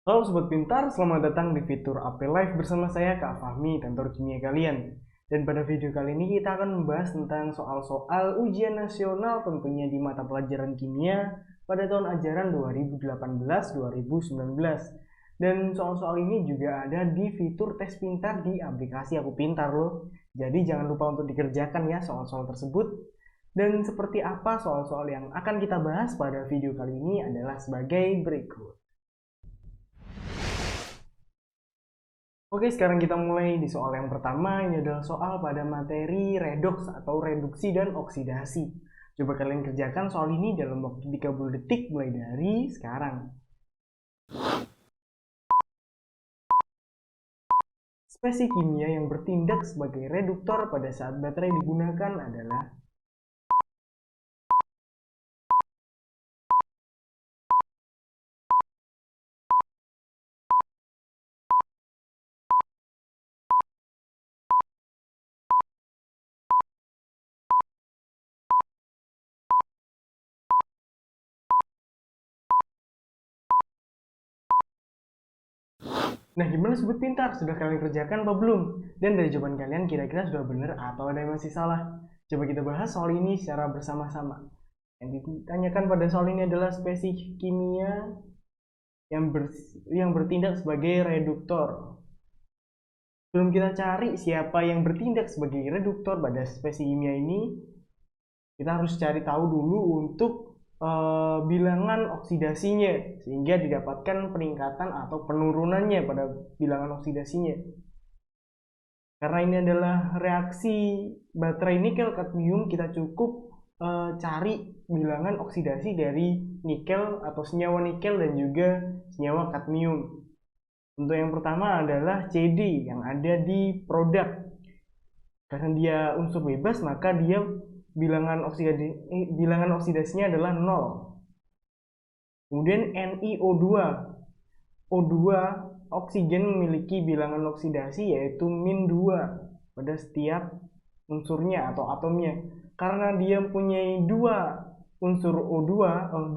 Halo Sobat Pintar, selamat datang di fitur AP Live bersama saya Kak Fahmi, tentor kimia kalian. Dan pada video kali ini kita akan membahas tentang soal-soal ujian nasional tentunya di mata pelajaran kimia pada tahun ajaran 2018-2019. Dan soal-soal ini juga ada di fitur tes pintar di aplikasi Aku Pintar loh. Jadi jangan lupa untuk dikerjakan ya soal-soal tersebut. Dan seperti apa soal-soal yang akan kita bahas pada video kali ini adalah sebagai berikut. Oke, sekarang kita mulai di soal yang pertama. Ini adalah soal pada materi redoks atau reduksi dan oksidasi. Coba kalian kerjakan soal ini dalam waktu 30 detik mulai dari sekarang. Spesi kimia yang bertindak sebagai reduktor pada saat baterai digunakan adalah Nah, gimana Sobat Pintar? Sudah kalian kerjakan apa belum? Dan dari jawaban kalian kira-kira sudah benar atau ada yang masih salah? Coba kita bahas soal ini secara bersama-sama. Yang ditanyakan pada soal ini adalah spesi kimia yang bertindak sebagai reduktor. Sebelum kita cari siapa yang bertindak sebagai reduktor pada spesi kimia ini, kita harus cari tahu dulu untuk bilangan oksidasinya, sehingga didapatkan peningkatan atau penurunannya pada bilangan oksidasinya. Karena ini adalah reaksi baterai nikel kadmium, kita cukup cari bilangan oksidasi dari nikel atau senyawa nikel dan juga senyawa kadmium. Untuk yang pertama adalah CD yang ada di produk. Karena dia unsur bebas, maka dia bilangan oksidasinya adalah 0. Kemudian NiO2. O2 oksigen memiliki bilangan oksidasi yaitu min 2 pada setiap unsurnya atau atomnya. Karena dia mempunyai dua unsur O2,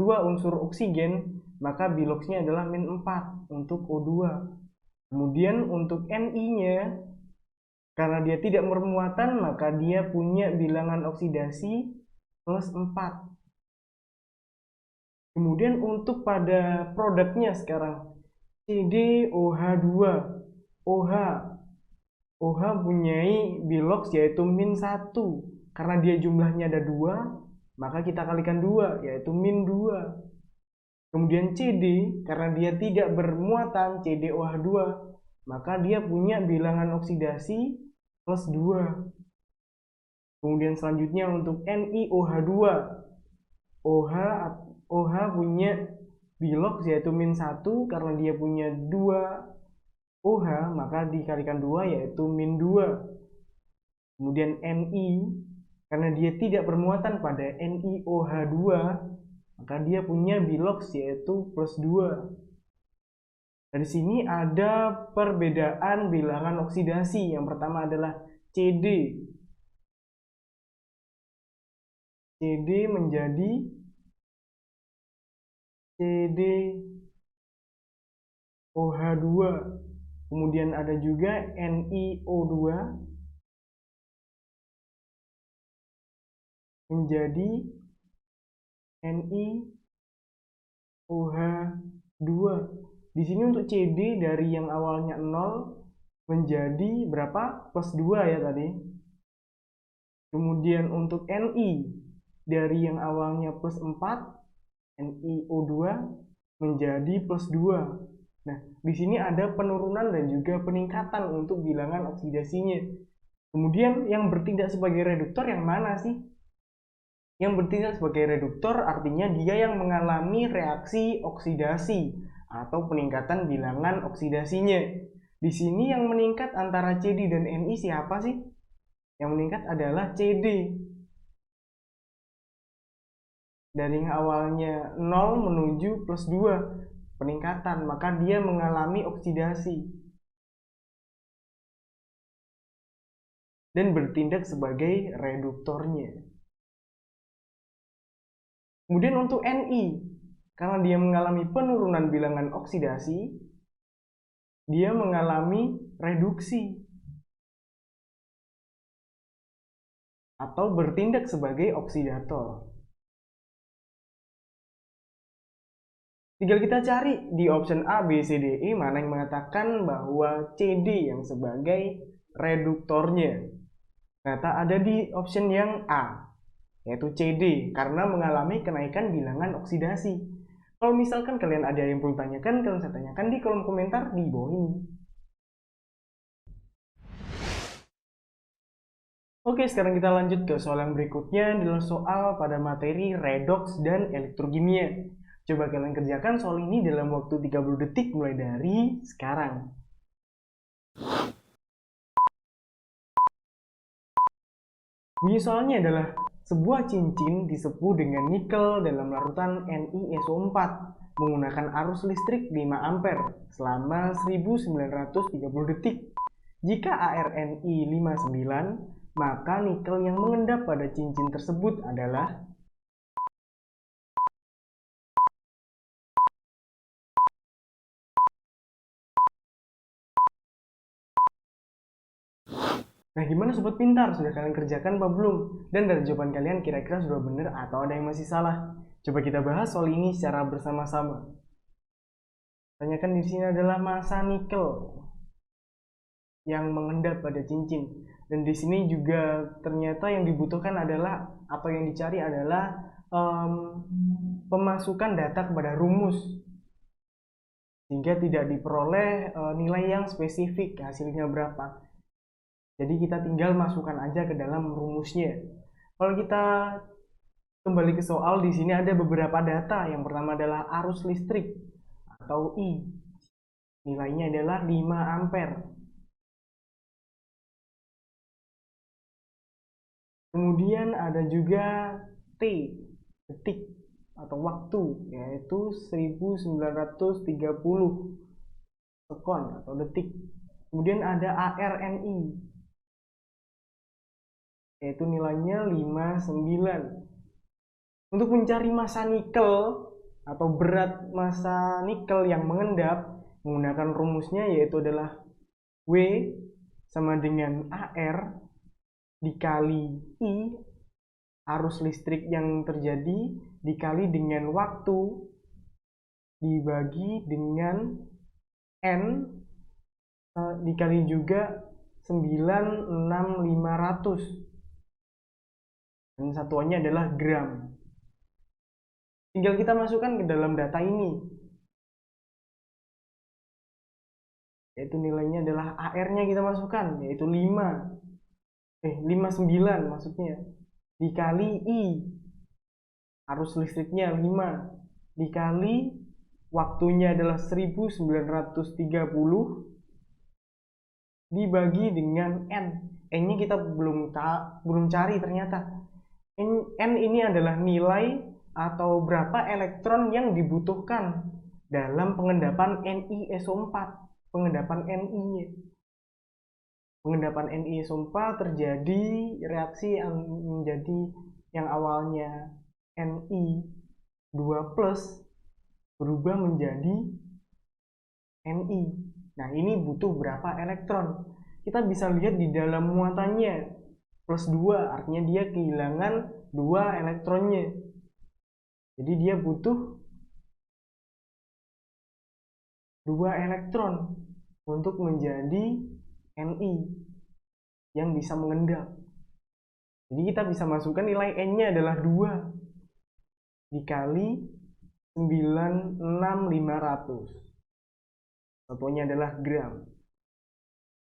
dua unsur oksigen, maka biloxnya adalah min 4 untuk O2. Kemudian untuk Ni-nya, karena dia tidak bermuatan, maka dia punya bilangan oksidasi plus 4. Kemudian untuk pada produknya sekarang, CdOH2. OH. OH punyai bilox yaitu min 1. Karena dia jumlahnya ada 2, maka kita kalikan 2, yaitu min 2. Kemudian CD, karena dia tidak bermuatan, CdOH2, maka dia punya bilangan oksidasi plus 2. Kemudian selanjutnya untuk NiOH2. OH punya bilox yaitu min 1, karena dia punya 2 OH, maka dikalikan 2 yaitu min 2. Kemudian Ni, karena dia tidak bermuatan pada NiOH2, maka dia punya bilox yaitu plus 2. Dari sini ada perbedaan bilangan oksidasi. Yang pertama adalah CD. CD menjadi CdOH2. Kemudian ada juga NiO2 menjadi NiOH2. Di sini untuk CD dari yang awalnya 0 menjadi berapa? Plus 2 ya tadi. Kemudian untuk Ni dari yang awalnya plus 4, NiO2 menjadi plus 2. Nah, di sini ada penurunan dan juga peningkatan untuk bilangan oksidasinya. Kemudian yang bertindak sebagai reduktor yang mana sih? Yang bertindak sebagai reduktor artinya dia yang mengalami reaksi oksidasi atau peningkatan bilangan oksidasinya. Di sini yang meningkat antara CD dan Ni siapa sih? Yang meningkat adalah CD. Dari yang awalnya 0 menuju plus 2, peningkatan, maka dia mengalami oksidasi dan bertindak sebagai reduktornya. Kemudian untuk Ni, karena dia mengalami penurunan bilangan oksidasi, dia mengalami reduksi atau bertindak sebagai oksidator. Tinggal kita cari di option A, B, C, D, E mana yang mengatakan bahwa CD yang sebagai reduktornya. Ternyata ada di option yang A, yaitu CD, karena mengalami kenaikan bilangan oksidasi. Kalau misalkan kalian ada yang perlu tanyakan, kalian bisa tanyakan di kolom komentar di bawah ini. Oke, sekarang kita lanjut ke soal yang berikutnya, adalah soal pada materi redoks dan elektrokimia. Coba kalian kerjakan soal ini dalam waktu 30 detik mulai dari sekarang. Bunyi soalnya adalah sebuah cincin disepuh dengan nikel dalam larutan NiSO4 menggunakan arus listrik 5 ampere selama 1930 detik. Jika ARNI 59, maka nikel yang mengendap pada cincin tersebut adalah Nah, gimana sobat pintar? Sudah kalian kerjakan apa belum? Dan dari jawaban kalian kira-kira sudah benar atau ada yang masih salah? Coba kita bahas soal ini secara bersama-sama. Tanyakan di sini adalah massa nikel yang mengendap pada cincin. Dan di sini juga ternyata yang dibutuhkan adalah atau yang dicari adalah pemasukan data kepada rumus, sehingga tidak diperoleh nilai yang spesifik hasilnya berapa. Jadi kita tinggal masukkan aja ke dalam rumusnya. Kalau kita kembali ke soal, di sini ada beberapa data. Yang pertama adalah arus listrik atau I. Nilainya adalah 5 ampere. Kemudian ada juga T, detik atau waktu, yaitu 1930 sekon atau detik. Kemudian ada ARNI, yaitu nilainya 59. Untuk mencari massa nikel atau berat massa nikel yang mengendap menggunakan rumusnya, yaitu adalah W sama dengan AR dikali I, arus listrik yang terjadi, dikali dengan waktu dibagi dengan N dikali juga 96500, dan satuannya adalah gram. Tinggal kita masukkan ke dalam data ini, yaitu nilainya adalah AR-nya kita masukkan, yaitu 59 maksudnya, dikali I, arus listriknya 5, dikali waktunya adalah 1930, dibagi dengan N. N-nya kita belum cari ternyata. N ini adalah nilai atau berapa elektron yang dibutuhkan dalam pengendapan NiSO4, pengendapan Ni-nya. Pengendapan NiSO4 terjadi reaksi yang menjadi yang awalnya Ni2+ berubah menjadi Ni. Nah, ini butuh berapa elektron? Kita bisa lihat di dalam muatannya +2, artinya dia kehilangan 2 elektronnya. Jadi dia butuh 2 elektron untuk menjadi Ni yang bisa mengendap. Jadi kita bisa masukkan nilai N-nya adalah 2 dikali 96500. Satunya adalah gram.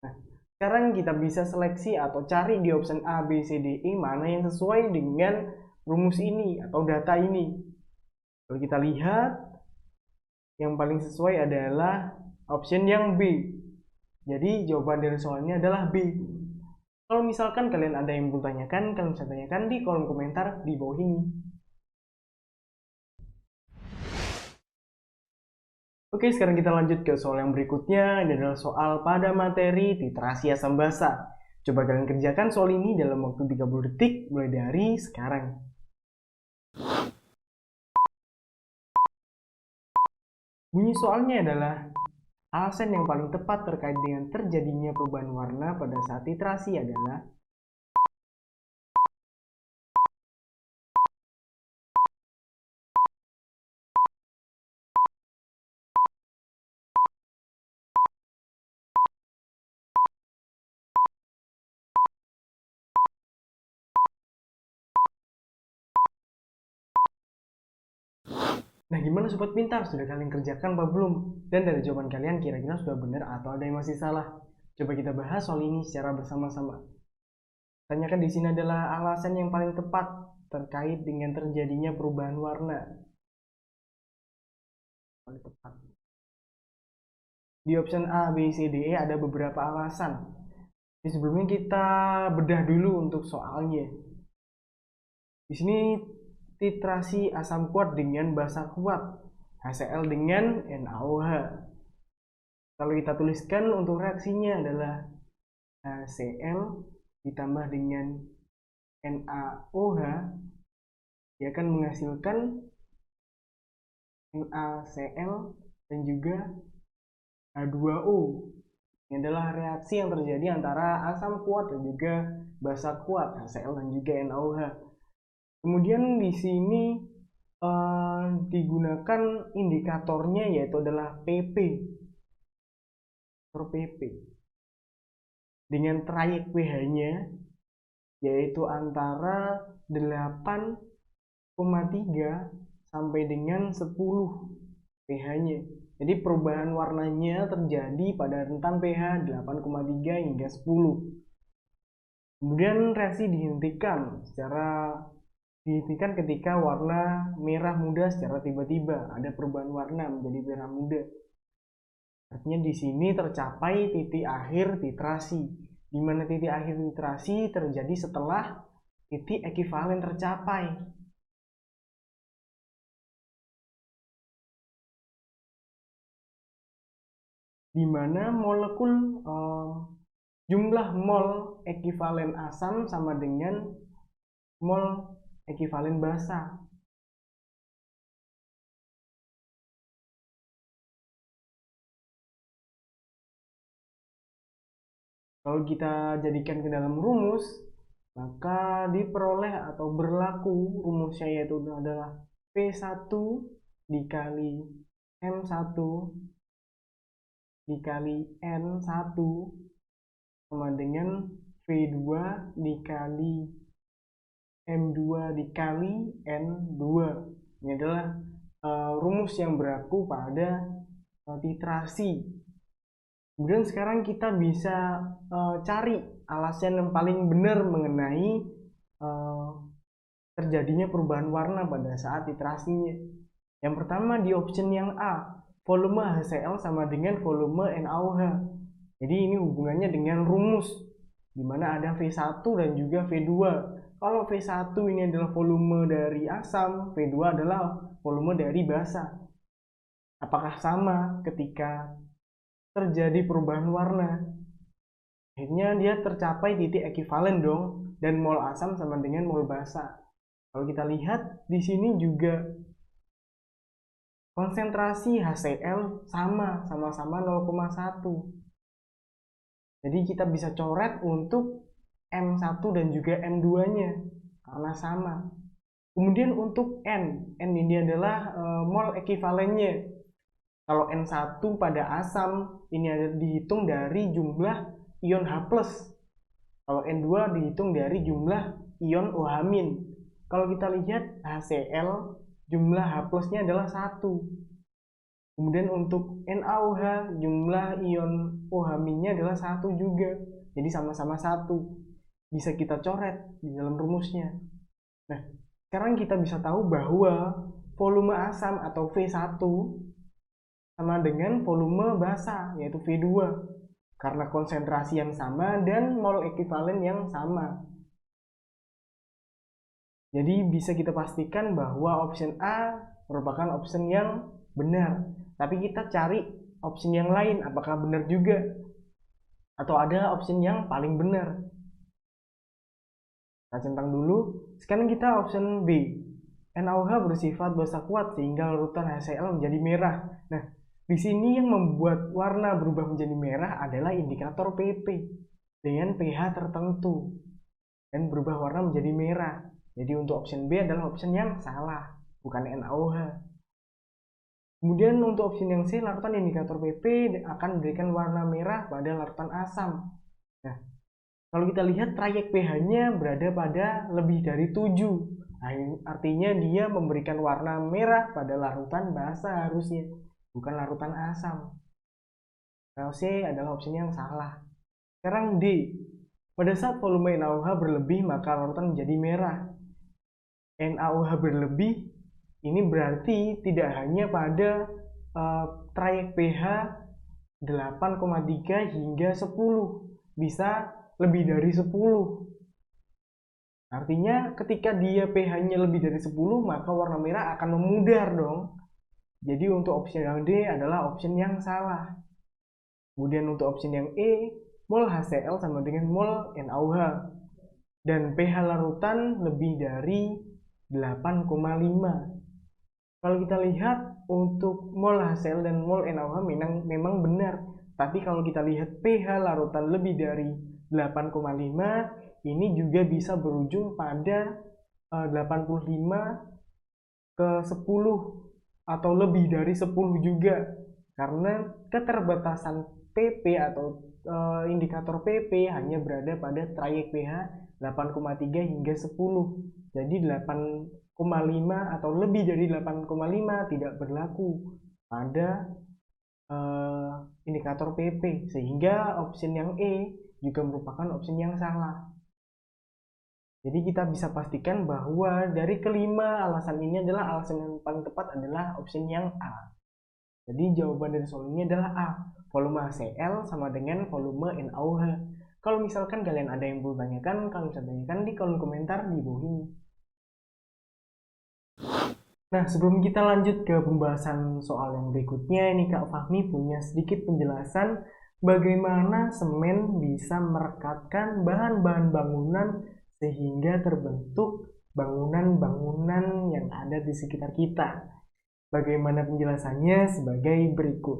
Nah, sekarang kita bisa seleksi atau cari di option A, B, C, D, E mana yang sesuai dengan rumus ini atau data ini. Kalau kita lihat, yang paling sesuai adalah option yang B. Jadi jawaban dari soalnya adalah B. Kalau misalkan kalian ada yang mau tanyakan, kalian bisa tanyakan di kolom komentar di bawah ini. Oke, sekarang kita lanjut ke soal yang berikutnya. Ini adalah soal pada materi titrasi asam basa. Coba kalian kerjakan soal ini dalam waktu 30 detik mulai dari sekarang. Bunyi soalnya adalah Alasan yang paling tepat terkait dengan terjadinya perubahan warna pada saat titrasi adalah Nah, gimana sobat pintar? Sudah kalian kerjakan apa belum? Dan dari jawaban kalian kira-kira sudah benar atau ada yang masih salah? Coba kita bahas soal ini secara bersama-sama. Tanyakan di sini adalah alasan yang paling tepat terkait dengan terjadinya perubahan warna. Paling tepat. Di option A, B, C, D, E ada beberapa alasan. Di sebelumnya kita bedah dulu untuk soalnya. Di sini titrasi asam kuat dengan basa kuat, HCl dengan NaOH. Kalau kita tuliskan untuk reaksinya adalah HCl ditambah dengan NaOH, dia akan menghasilkan NaCl dan juga H2O. Ini adalah reaksi yang terjadi antara asam kuat dan juga basa kuat, HCl dan juga NaOH. Kemudian di sini digunakan indikatornya yaitu adalah PP. Dengan trayek pH-nya yaitu antara 8,3 sampai dengan 10 pH-nya. Jadi perubahan warnanya terjadi pada rentang pH 8,3 hingga 10. Kemudian reaksi dihentikan ketika warna merah muda secara tiba-tiba, ada perubahan warna menjadi merah muda. Artinya di sini tercapai titik akhir titrasi, di mana titik akhir titrasi terjadi setelah titik ekivalen tercapai. Di mana molekul jumlah mol ekivalen asam sama dengan mol ekivalen basa. Kalau kita jadikan ke dalam rumus, maka diperoleh atau berlaku rumusnya yaitu adalah P1 dikali M1 dikali N1 sama dengan V2 dikali M2 dikali N2. Ini adalah rumus yang berlaku pada titrasi. Kemudian sekarang kita bisa cari alasan yang paling benar mengenai terjadinya perubahan warna pada saat titrasinya. Yang pertama di option yang A, volume HCl sama dengan volume NaOH. Jadi ini hubungannya dengan rumus, di mana ada V1 dan juga V2. Kalau V1 ini adalah volume dari asam, V2 adalah volume dari basa. Apakah sama ketika terjadi perubahan warna? Akhirnya dia tercapai titik ekivalen dong, dan mol asam sama dengan mol basa. Kalau kita lihat di sini juga konsentrasi HCl sama-sama 0,1. Jadi kita bisa coret untuk M1 dan juga M2-nya karena sama. Kemudian untuk N ini adalah mol ekivalennya. Kalau N1 pada asam ini ada dihitung dari jumlah ion H+. Kalau N2 dihitung dari jumlah ion OH-. Kalau kita lihat HCl jumlah H+-nya adalah 1. Kemudian untuk NaOH jumlah ion OH-nya adalah 1 juga. Jadi sama-sama 1. Bisa kita coret di dalam rumusnya. Nah, sekarang kita bisa tahu bahwa volume asam atau V1 sama dengan volume basa yaitu V2 karena konsentrasi yang sama dan mol ekivalen yang sama. Jadi bisa kita pastikan bahwa option A merupakan option yang benar. Tapi kita cari option yang lain apakah benar juga atau ada option yang paling benar. Kita centang dulu. Sekarang kita option B. NaOH bersifat basa kuat sehingga larutan HCl menjadi merah. Nah, Di sini yang membuat warna berubah menjadi merah adalah indikator PP dengan pH tertentu dan berubah warna menjadi merah. Jadi untuk option B adalah option yang salah, bukan NaOH. Kemudian untuk option yang C, larutan indikator PP akan memberikan warna merah pada larutan asam. Nah, kalau kita lihat trayek pH-nya berada pada lebih dari 7. Nah, artinya dia memberikan warna merah pada larutan basa harusnya, bukan larutan asam. Nah, C adalah opsi yang salah. Sekarang D. Pada saat volume NaOH berlebih, maka larutan menjadi merah. NaOH berlebih ini berarti tidak hanya pada trayek pH 8,3 hingga 10. Bisa lebih dari 10. Artinya ketika dia pH-nya lebih dari 10, maka warna merah akan memudar dong. Jadi untuk opsi yang D adalah opsi yang salah. Kemudian untuk opsi yang E, mol HCl sama dengan mol NaOH. Dan pH larutan lebih dari 8,5. Kalau kita lihat untuk mol HCl dan mol NaOH memang benar. Tapi kalau kita lihat pH larutan lebih dari 8,5, ini juga bisa berujung pada 85 ke 10 atau lebih dari 10 juga, karena keterbatasan PP atau indikator PP hanya berada pada trayek pH 8,3 hingga 10. Jadi 8,5 atau lebih dari 8,5 tidak berlaku pada indikator PP, sehingga opsi yang E juga merupakan opsi yang salah. Jadi kita bisa pastikan bahwa dari kelima alasan ini adalah alasan yang paling tepat adalah opsi yang A. Jadi jawaban dari soal ini adalah A. Volume HCl sama dengan volume NaOH. Kalau misalkan kalian ada yang perlu tanyakan, kalian bisa tanyakan di kolom komentar di bawah ini. Nah, sebelum kita lanjut ke pembahasan soal yang berikutnya, ini Kak Fahmi punya sedikit penjelasan bagaimana semen bisa merekatkan bahan-bahan bangunan sehingga terbentuk bangunan-bangunan yang ada di sekitar kita. Bagaimana penjelasannya sebagai berikut.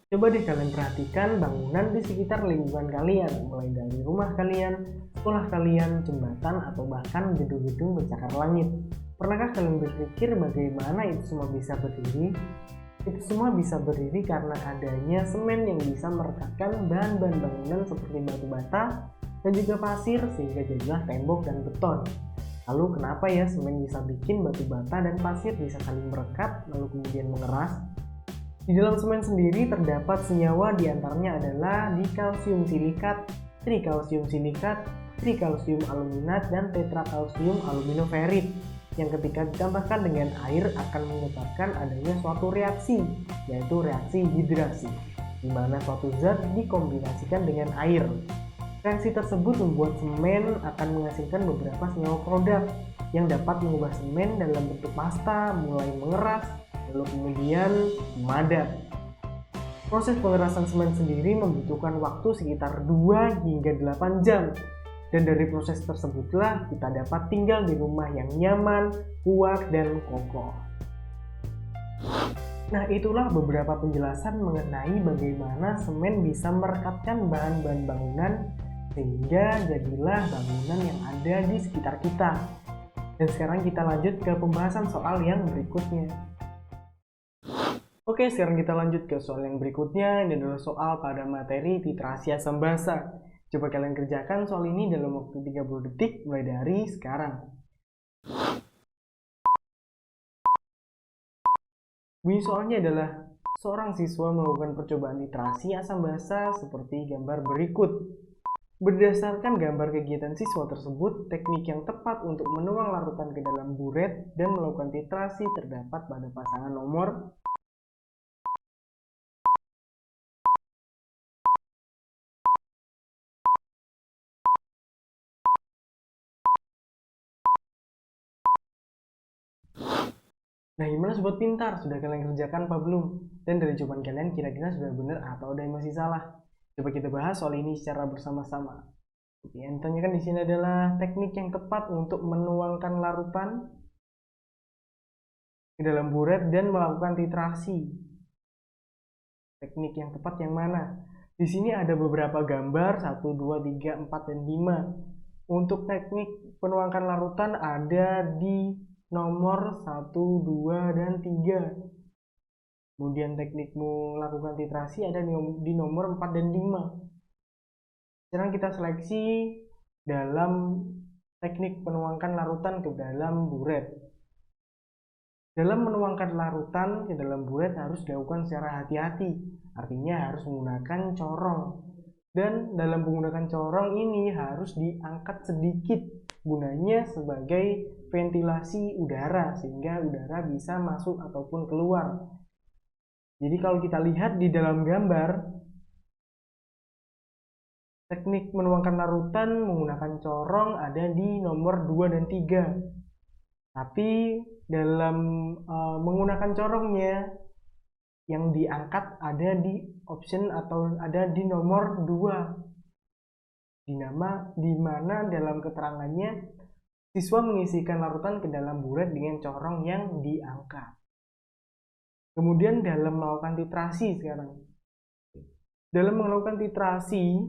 Coba deh kalian perhatikan bangunan di sekitar lingkungan kalian, mulai dari rumah kalian, sekolah kalian, jembatan, atau bahkan gedung-gedung bercakar langit. Pernahkah kalian berpikir bagaimana itu semua bisa berdiri? Itu semua bisa berdiri karena adanya semen yang bisa merekatkan bahan-bahan bangunan seperti batu bata dan juga pasir sehingga jadilah tembok dan beton. Lalu kenapa ya semen bisa bikin batu bata dan pasir bisa saling merekat lalu kemudian mengeras? Di dalam semen sendiri terdapat senyawa, diantaranya adalah dikalsium silikat, trikalsium silikat, trikalsium aluminat, dan tetrakalsium aluminoferit yang ketika ditambahkan dengan air akan menyebabkan adanya suatu reaksi, yaitu reaksi hidrasi, di mana suatu zat dikombinasikan dengan air. Reaksi tersebut membuat semen akan menghasilkan beberapa senyawa produk yang dapat mengubah semen dalam bentuk pasta, mulai mengeras, lalu kemudian memadat. Proses pengerasan semen sendiri membutuhkan waktu sekitar 2 hingga 8 jam. Dan dari proses tersebutlah kita dapat tinggal di rumah yang nyaman, kuat, dan kokoh. Nah, itulah beberapa penjelasan mengenai bagaimana semen bisa merekatkan bahan-bahan bangunan sehingga jadilah bangunan yang ada di sekitar kita. Dan sekarang kita lanjut ke pembahasan soal yang berikutnya. Oke, sekarang kita lanjut ke soal yang berikutnya. Ini adalah soal pada materi titrasi asam basa. Coba kalian kerjakan soal ini dalam waktu 30 detik mulai dari sekarang. Bunyi soalnya adalah seorang siswa melakukan percobaan titrasi asam basa seperti gambar berikut. Berdasarkan gambar kegiatan siswa tersebut, teknik yang tepat untuk menuang larutan ke dalam buret dan melakukan titrasi terdapat pada pasangan nomor . Nah, gimana sobat pintar? Sudah kalian kerjakan apa belum? Dan dari jawaban kalian kira-kira sudah benar atau ada yang masih salah? Coba kita bahas soal ini secara bersama-sama. Yang ditanyakan di sini adalah teknik yang tepat untuk menuangkan larutan. ke dalam buret dan melakukan titrasi. Teknik yang tepat yang mana? Di sini ada beberapa gambar 1, 2, 3, 4, dan 5. Untuk teknik penuangkan larutan ada di nomor 1, 2, dan 3. Kemudian teknik melakukan titrasi ada di nomor 4 dan 5. Sekarang kita seleksi dalam teknik penuangkan larutan ke dalam buret. Dalam menuangkan larutan ke dalam buret harus dilakukan secara hati-hati, artinya harus menggunakan corong. Dan dalam menggunakan corong ini harus diangkat sedikit, gunanya sebagai ventilasi udara, sehingga udara bisa masuk ataupun keluar. Jadi kalau kita lihat di dalam gambar, teknik menuangkan larutan menggunakan corong ada di nomor 2 dan 3. Tapi dalam menggunakan corongnya yang diangkat ada di option atau ada di nomor 2. Di mana dalam keterangannya siswa mengisikan larutan ke dalam buret dengan corong yang diangkat. Kemudian dalam melakukan titrasi sekarang. Dalam melakukan titrasi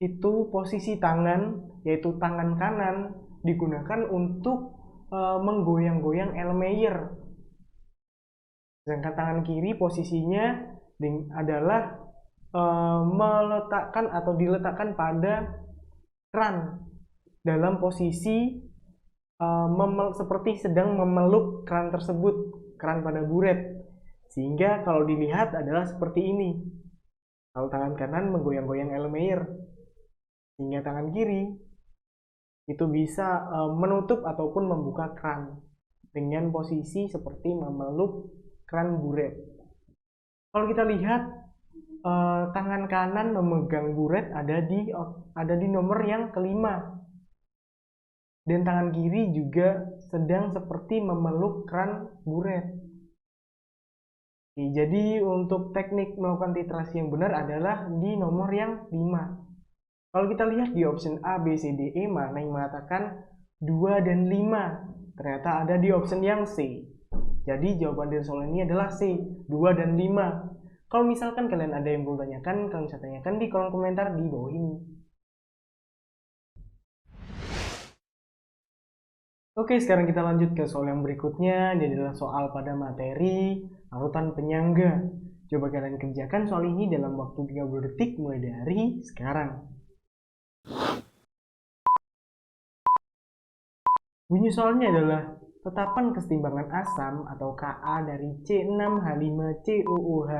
itu posisi tangan, yaitu tangan kanan, digunakan untuk menggoyang-goyang Elmeyer. Sedangkan tangan kiri posisinya adalah meletakkan atau diletakkan pada kran dalam posisi seperti sedang memeluk kran tersebut, kran pada buret. Sehingga kalau dilihat adalah seperti ini. Kalau tangan kanan menggoyang-goyang Elmeyer, sehingga tangan kiri itu bisa menutup ataupun membuka kran dengan posisi seperti memeluk kran buret. Kalau kita lihat tangan kanan memegang buret ada di nomor yang kelima, dan tangan kiri juga sedang seperti memeluk kran buret. Oke, jadi untuk teknik melakukan titrasi yang benar adalah di nomor yang 5. Kalau kita lihat di option A, B, C, D, E, mana yang mengatakan 2 dan 5? Ternyata ada di option yang C. Jadi jawaban dari soal ini adalah C, 2 dan 5. Kalau misalkan kalian ada yang belum tanyakan, kalian bisa tanyakan di kolom komentar di bawah ini. Oke, sekarang kita lanjut ke soal yang berikutnya. Ini adalah soal pada materi larutan penyangga. Coba kalian kerjakan soal ini dalam waktu 30 detik mulai dari sekarang. Bunyi soalnya adalah tetapan kesetimbangan asam atau Ka dari C6H5COOH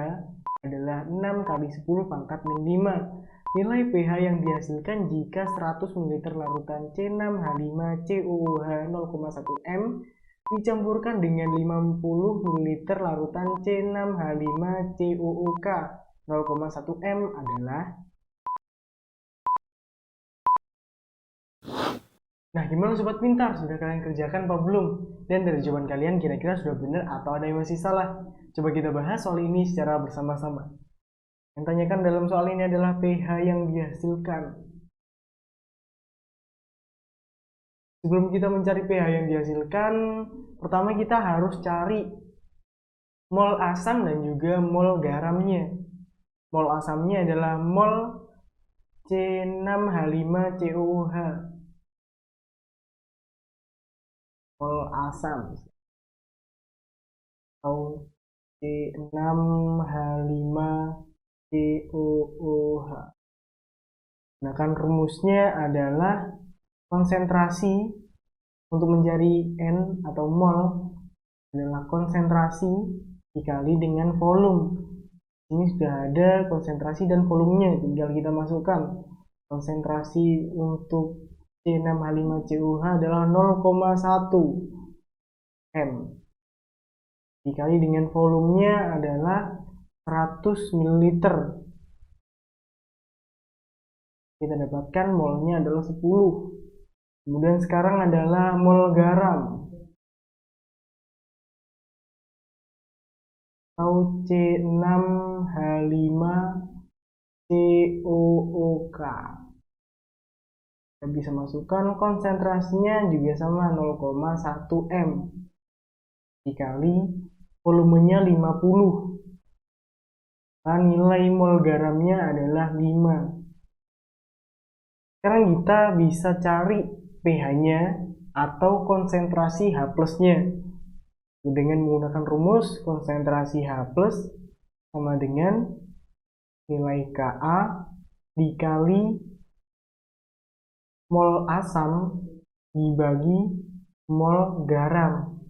adalah 6 kali 10 pangkat min 5. Nilai pH yang dihasilkan jika 100 ml larutan C6H5COOH 0,1 m dicampurkan dengan 50 ml larutan C6H5COOK 0,1 m adalah. Nah, gimana sobat pintar? Sudah kalian kerjakan apa belum? Dan dari jawaban kalian kira-kira sudah benar atau ada yang masih salah? Coba kita bahas soal ini secara bersama-sama. Yang tanyakan dalam soal ini adalah pH yang dihasilkan. Sebelum kita mencari pH yang dihasilkan, pertama kita harus cari mol asam dan juga mol garamnya. Mol asamnya adalah mol C6H5COOH. Mol asam atau C6H5COOH. Nah, kan rumusnya adalah konsentrasi untuk mencari N atau mol adalah konsentrasi dikali dengan volume. Ini sudah ada konsentrasi dan volumenya, tinggal kita masukkan. Konsentrasi untuk C6H5COOH adalah 0,1 m dikali dengan volumenya adalah 100 ml. Kita dapatkan molnya adalah 10. Kemudian sekarang adalah mol garam atau C6H5COOK. Kita bisa masukkan konsentrasinya juga sama 0,1 m. dikali volumenya 50. Nah, nilai mol garamnya adalah 5. Sekarang kita bisa cari pH-nya atau konsentrasi H plusnya dengan menggunakan rumus konsentrasi H plus sama dengan nilai Ka dikali mol asam dibagi mol garam.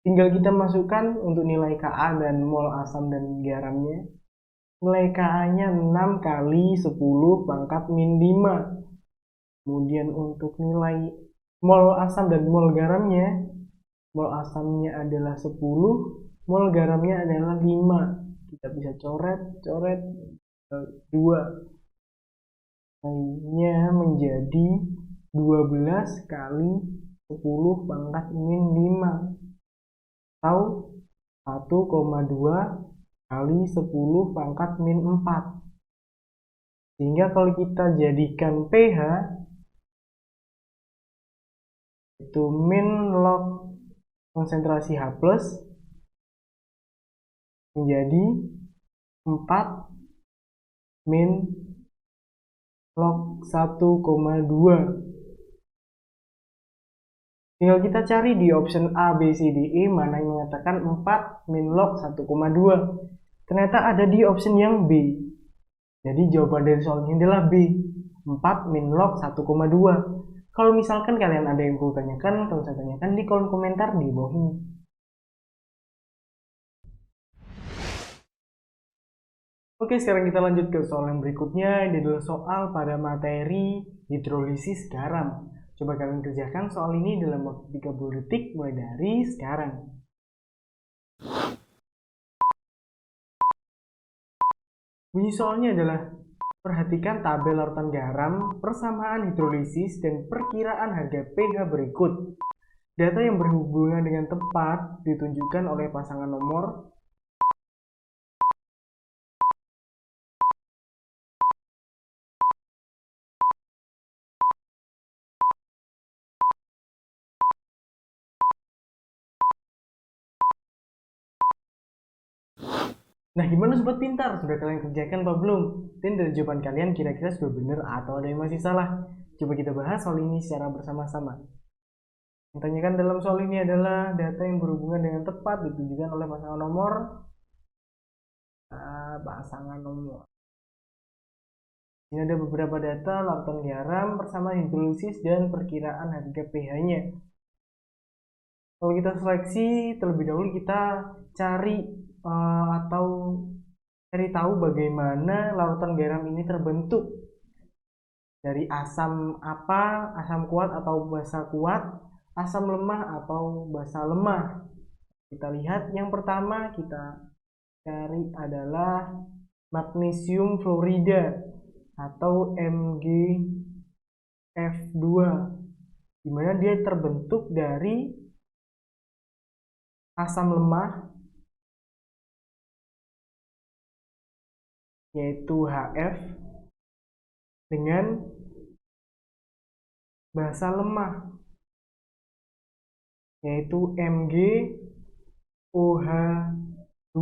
Tinggal kita masukkan untuk nilai Ka dan mol asam dan garamnya. Nilai Ka-nya 6 kali 10 pangkat min 5. Kemudian untuk nilai mol asam dan mol garamnya, mol asamnya adalah 10, mol garamnya adalah 5. Kita bisa coret 2. Nilainya menjadi 12 kali 10 pangkat min 5 atau 1,2 kali 10 pangkat min 4. Sehingga kalau kita jadikan pH itu min log konsentrasi H plus menjadi 4 min log 1,2. Tinggal kita cari di option A, B, C, D, E mana yang mengatakan 4 min log 1,2. Ternyata ada di option yang B. Jadi jawaban dari soal ini adalah B, 4 min log 1,2. Kalau misalkan kalian ada yang perlu tanyakan, tolong saya tanyakan di kolom komentar di bawah ini. Oke, sekarang kita lanjut ke soal yang berikutnya. Ini adalah soal pada materi hidrolisis garam. Coba kalian kerjakan soal ini dalam waktu 30 detik mulai dari sekarang. Bunyi soalnya adalah, perhatikan tabel larutan garam, persamaan hidrolisis, dan perkiraan harga pH berikut. Data yang berhubungan dengan tepat ditunjukkan oleh pasangan nomor. Nah, gimana sobat pintar? Sudah kalian kerjakan apa belum? Dan dari jawaban kalian kira-kira sudah benar atau ada yang masih salah? Coba kita bahas soal ini secara bersama-sama. Yang ditanyakan dalam soal ini adalah data yang berhubungan dengan tepat ditunjukkan oleh pasangan nomor. Ini ada beberapa data larutan garam, persamaan hidrolisis, dan perkiraan harga pH-nya. Kalau kita seleksi, terlebih dahulu kita cari tahu bagaimana larutan garam ini terbentuk. Dari asam apa, asam kuat atau basa kuat, asam lemah atau basa lemah. Kita lihat yang pertama kita cari adalah magnesium fluorida atau MgF2, di mana dia terbentuk dari asam lemah yaitu HF dengan basa lemah yaitu MgOH2,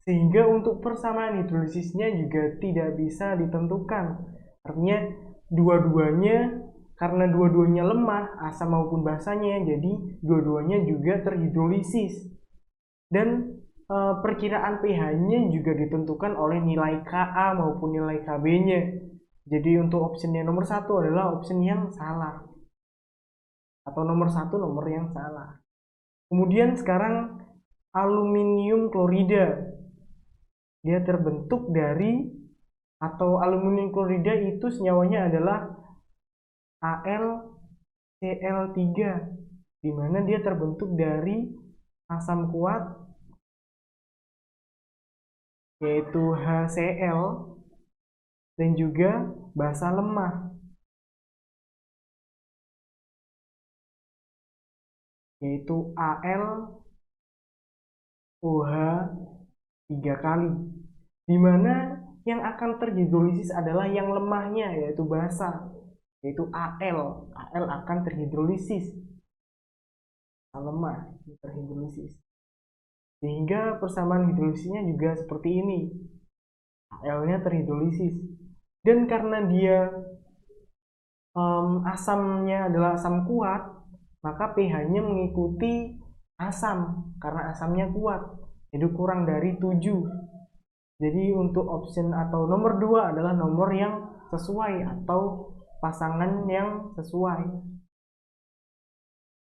sehingga untuk persamaan hidrolisisnya juga tidak bisa ditentukan. Artinya karena dua-duanya lemah asam maupun basanya, jadi dua-duanya juga terhidrolisis. Dan perkiraan pH-nya juga ditentukan oleh nilai Ka maupun nilai Kb-nya. Jadi untuk opsinya nomor 1 adalah opsi yang salah, atau nomor 1 nomor yang salah. Kemudian sekarang aluminium klorida, dia terbentuk dari, atau aluminium klorida itu senyawanya adalah AlCl3, di mana dia terbentuk dari asam kuat yaitu HCl dan juga basa lemah yaitu AlOH 3 kali, di mana yang akan terhidrolisis adalah yang lemahnya yaitu basa, yaitu Al akan terhidrolisis. asam lemah terhidrolisis. Sehingga persamaan hidrolisisnya juga seperti ini. Al-nya terhidrolisis. Dan karena dia asamnya adalah asam kuat, maka pH-nya mengikuti asam karena asamnya kuat, jadi kurang dari 7. Jadi untuk option atau nomor 2 adalah nomor yang sesuai atau pasangan yang sesuai.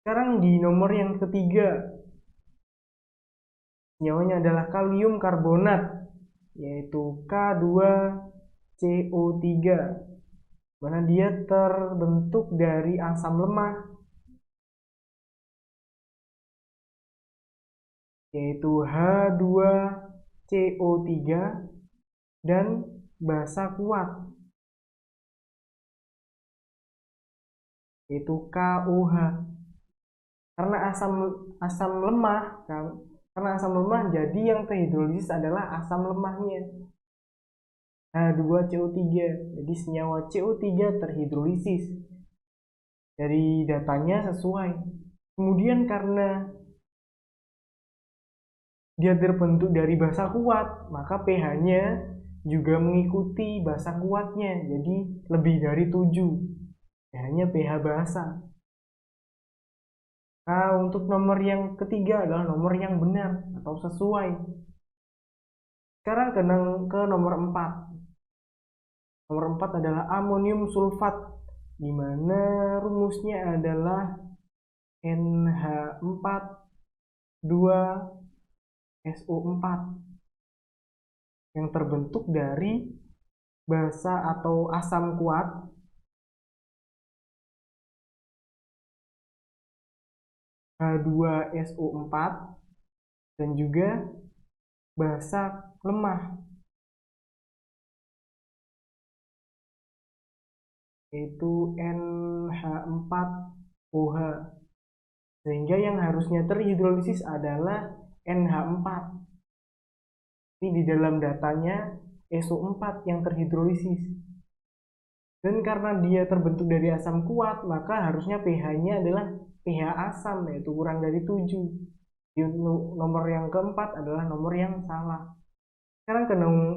Sekarang di nomor yang ketiga, senyawanya adalah kalium karbonat, yaitu K2CO3, mana dia terbentuk dari asam lemah, yaitu H2CO3 dan basa kuat, yaitu KOH. Karena asam lemah, karena asam lemah jadi yang terhidrolisis adalah asam lemahnya, H2CO3. Jadi senyawa CO3 terhidrolisis. Dari datanya sesuai. Kemudian karena dia terbentuk dari basa kuat, maka pH-nya juga mengikuti basa kuatnya, jadi lebih dari 7. pH-nya pH basa. Nah, untuk nomor yang ketiga adalah nomor yang benar atau sesuai. Sekarang ke nomor 4. Nomor 4 adalah amonium sulfat, di mana rumusnya adalah NH4 2SO4 yang terbentuk dari basa atau asam kuat H2SO4 dan juga basa lemah, yaitu NH4OH. Sehingga yang harusnya terhidrolisis adalah NH4. Ini di dalam datanya SO4 yang terhidrolisis. Dan karena dia terbentuk dari asam kuat, maka harusnya pH-nya adalah pH asam, yaitu kurang dari 7. Nomor yang keempat adalah nomor yang salah. Sekarang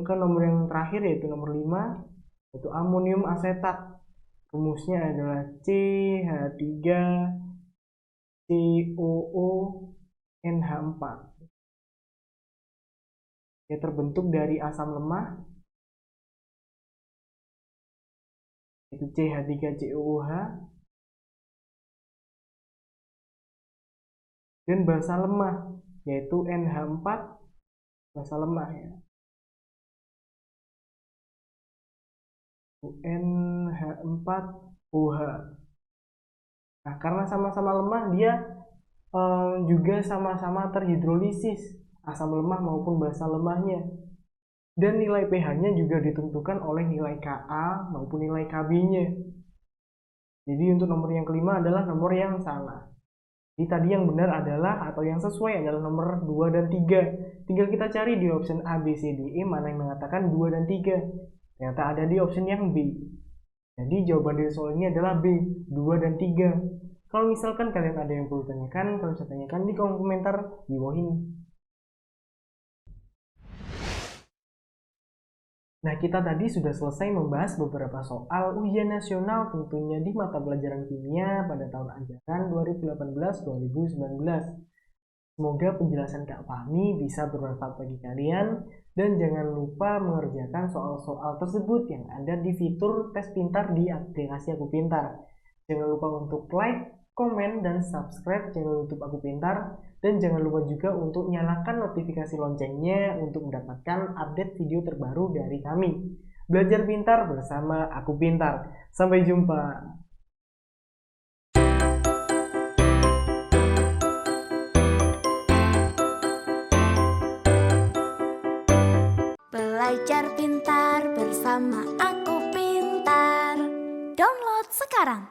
ke nomor yang terakhir, yaitu nomor 5, yaitu amonium asetat. Rumusnya adalah CH3COONH4. Dia terbentuk dari asam lemah, yaitu CH3COOH, dan basa lemah, yaitu NH4 basa lemah, ya. NH4OH. Nah, karena sama-sama lemah, dia juga sama-sama terhidrolisis, asam lemah maupun basa lemahnya. Dan nilai pH-nya juga ditentukan oleh nilai Ka maupun nilai Kb-nya. Jadi untuk nomor yang kelima adalah nomor yang salah. Jadi tadi yang benar adalah atau yang sesuai adalah nomor 2 dan 3. Tinggal kita cari di option A, B, C, D, E mana yang mengatakan 2 dan 3. Ternyata ada di option yang B. Jadi jawaban dari soal ini adalah B, 2 dan 3. Kalau misalkan kalian ada yang perlu tanyakan, kalian bisa tanyakan di kolom komentar di bawah ini. Nah, kita tadi sudah selesai membahas beberapa soal ujian nasional tentunya di mata pelajaran kimia pada tahun ajaran 2018-2019. Semoga penjelasan Kak Fahmi bisa bermanfaat bagi kalian, dan jangan lupa mengerjakan soal-soal tersebut yang ada di fitur tes pintar di aplikasi Aku Pintar. Jangan lupa untuk like, komen, dan subscribe channel YouTube Aku Pintar, dan jangan lupa juga untuk nyalakan notifikasi loncengnya untuk mendapatkan update video terbaru dari kami. Belajar pintar bersama Aku Pintar. Sampai jumpa. Belajar pintar bersama Aku Pintar. Download sekarang.